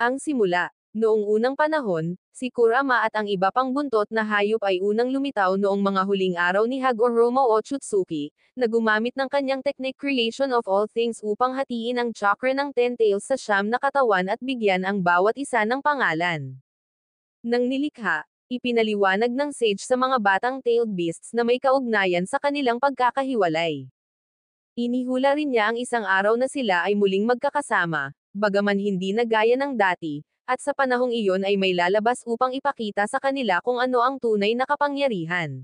Ang simula. Noong unang panahon, si Kurama at ang iba pang buntot na hayop ay unang lumitaw noong mga huling araw ni Hagoromo Otsutsuki, na gumamit ng kanyang technique creation of all things upang hatiin ang chakra ng Ten Tails sa 9 na katawan at bigyan ang bawat isa ng pangalan. Nang nilikha, ipinaliwanag ng sage sa mga batang tailed beasts na may kaugnayan sa kanilang pagkakahiwalay. Inihula rin niya ang isang araw na sila ay muling magkakasama, bagaman hindi na gaya ng dati, at sa panahong iyon ay may lalabas upang ipakita sa kanila kung ano ang tunay na kapangyarihan.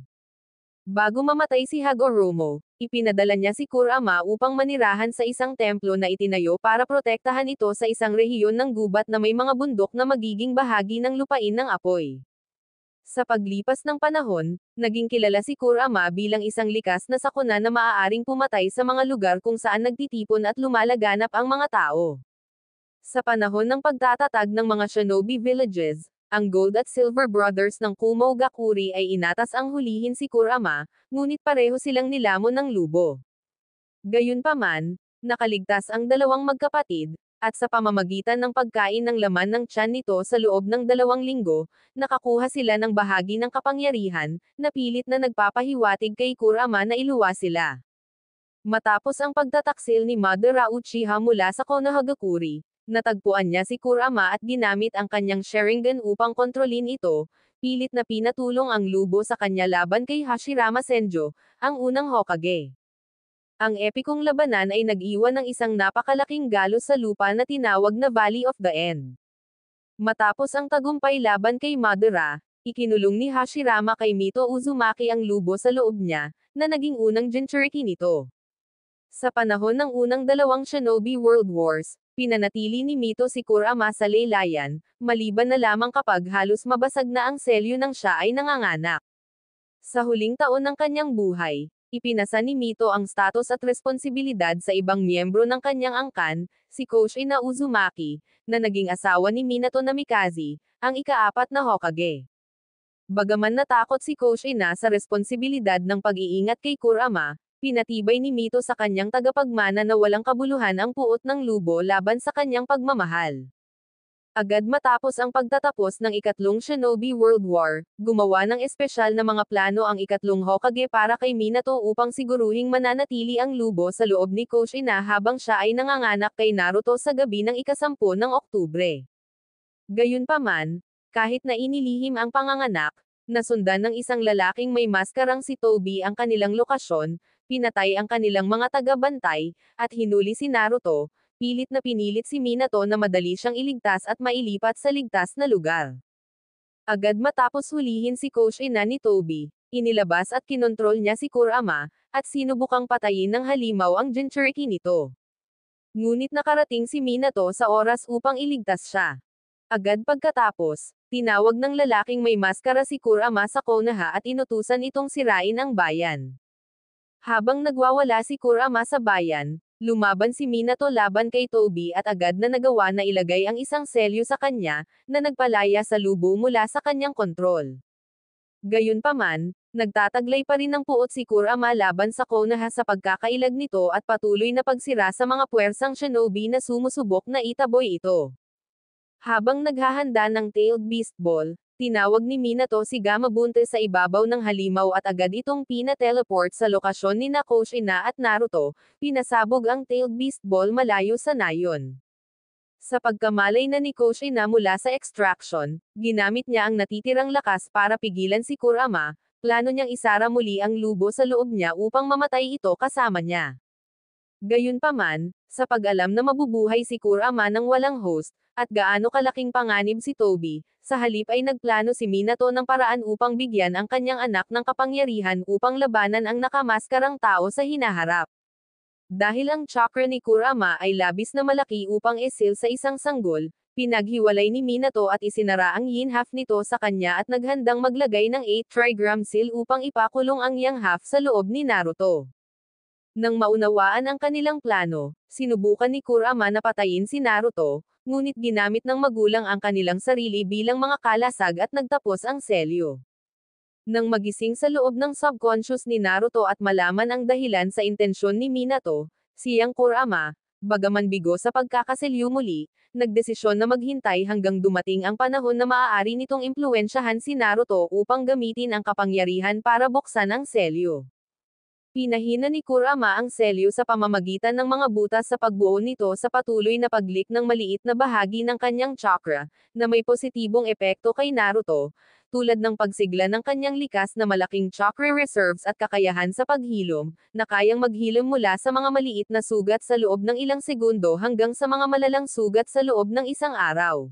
Bago mamatay si Hagoromo, ipinadala niya si Kurama upang manirahan sa isang templo na itinayo para protektahan ito sa isang rehiyon ng gubat na may mga bundok na magiging bahagi ng lupain ng apoy. Sa paglipas ng panahon, naging kilala si Kurama bilang isang likas na sakuna na maaaring pumatay sa mga lugar kung saan nagtitipon at lumalaganap ang mga tao. Sa panahon ng pagtatatag ng mga shinobi villages, ang Gold at Silver Brothers ng Kumo Gakuri ay inatas ang hulihin si Kurama, ngunit pareho silang nilamon ng lubo. Gayunpaman, nakaligtas ang dalawang magkapatid, at sa pamamagitan ng pagkain ng laman ng tiyan nito sa loob ng 2 linggo, nakakuha sila ng bahagi ng kapangyarihan, na pilit na nagpapahiwatig kay Kurama na iluwa sila. Matapos ang pagtataksil ni Madara Uchiha mula sa Konohagakure, natagpuan niya si Kurama at ginamit ang kanyang Sharingan upang kontrolin ito, pilit na pinatulong ang lubo sa kanya laban kay Hashirama Senjo, ang unang Hokage. Ang epikong labanan ay nag-iwan ng isang napakalaking galos sa lupa na tinawag na Valley of the End. Matapos ang tagumpay laban kay Madara, ikinulong ni Hashirama kay Mito Uzumaki ang lubo sa loob niya, na naging unang Jinchuriki nito. Sa panahon ng unang 2 Shinobi World Wars, pinanatili ni Mito si Kurama sa laylayan, maliban na lamang kapag halos mabasag na ang selyo ng siya ay nanganganak. Sa huling taon ng kanyang buhay, ipinasa ni Mito ang status at responsibilidad sa ibang miyembro ng kanyang angkan, si Koshina Uzumaki, na naging asawa ni Minato Namikaze, ang ika-4 na Hokage. Bagaman natakot si Koshina sa responsibilidad ng pag-iingat kay Kurama, pinatibay ni Mito sa kanyang tagapagmana na walang kabuluhan ang puot ng lubo laban sa kanyang pagmamahal. Agad matapos ang pagtatapos ng ikatlong Shinobi World War, gumawa ng espesyal na mga plano ang ikatlong Hokage para kay Minato upang siguruhing mananatili ang lubo sa loob ni Koshina habang siya ay nanganganak kay Naruto sa gabi ng ika-10 ng Oktubre. Gayunpaman, kahit na inilihim ang panganganak, nasundan ng isang lalaking may maskarang si Tobi ang kanilang lokasyon, pinatay ang kanilang mga taga-bantay, at hinuli si Naruto, pilit na pinilit si Minato na madali siyang iligtas at mailipat sa ligtas na lugar. Agad matapos hulihin si Koshina ni Tobi, inilabas at kinontrol niya si Kurama, at sinubukang patayin ng halimaw ang Jinchuriki nito. Ngunit nakarating si Minato sa oras upang iligtas siya. Agad pagkatapos, tinawag ng lalaking may maskara si Kurama sa Konoha at inutusan itong sirain ang bayan. Habang nagwawala si Kurama sa bayan, lumaban si Minato laban kay Tobi at agad na nagawa na ilagay ang isang selyo sa kanya, na nagpalaya sa lubo mula sa kanyang kontrol. Gayunpaman, nagtataglay pa rin ng puot si Kurama laban sa Konoha sa pagkakailag nito at patuloy na pagsira sa mga puwersang shinobi na sumusubok na itaboy ito. Habang naghahanda ng Tailed Beast Ball, tinawag ni Minato si Gamabunte sa ibabaw ng halimaw at agad itong pina-teleport sa lokasyon ni Koshina at Naruto, pinasabog ang Tailed Beast Ball malayo sa nayon. Sa pagkamalay na ni Koshina mula sa extraction, ginamit niya ang natitirang lakas para pigilan si Kurama, plano niyang isara muli ang lubo sa loob niya upang mamatay ito kasama niya. Gayunpaman, sa pag-alam na mabubuhay si Kurama ng walang host, at gaano kalaking panganib si Tobi, sa halip ay nagplano si Minato ng paraan upang bigyan ang kanyang anak ng kapangyarihan upang labanan ang nakamaskarang tao sa hinaharap. Dahil ang chakra ni Kurama ay labis na malaki upang isil sa isang sanggol, pinaghiwalay ni Minato at isinara ang yin half nito sa kanya at naghandang maglagay ng 8 trigram seal upang ipakulong ang yang half sa loob ni Naruto. Nang maunawaan ang kanilang plano, sinubukan ni Kurama na patayin si Naruto, ngunit ginamit ng magulang ang kanilang sarili bilang mga kalasag at nagtapos ang selyo. Nang magising sa loob ng subconscious ni Naruto at malaman ang dahilan sa intensyon ni Minato, siyang Kurama, Bagaman bigo sa pagkakaselyo muli, nagdesisyon na maghintay hanggang dumating ang panahon na maaari nitong impluwensyahan si Naruto upang gamitin ang kapangyarihan para buksan ang selyo. Pinahina ni Kurama ang selyo sa pamamagitan ng mga butas sa pagbuo nito sa patuloy na paglik ng maliit na bahagi ng kanyang chakra, na may positibong epekto kay Naruto, tulad ng pagsigla ng kanyang likas na malaking chakra reserves at kakayahan sa paghilom, na kayang maghilom mula sa mga maliit na sugat sa loob ng ilang segundo hanggang sa mga malalang sugat sa loob ng isang araw.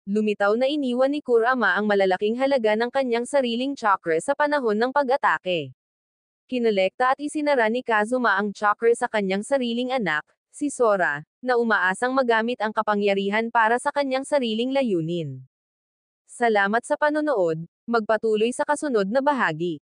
Lumitaw na iniwan ni Kurama ang malalaking halaga ng kanyang sariling chakra sa panahon ng pag-atake. Kinolekta at isinara ni Kazuma ang chakra sa kanyang sariling anak, si Sora, na umaasang magamit ang kapangyarihan para sa kanyang sariling layunin. Salamat sa panonood, magpatuloy sa kasunod na bahagi.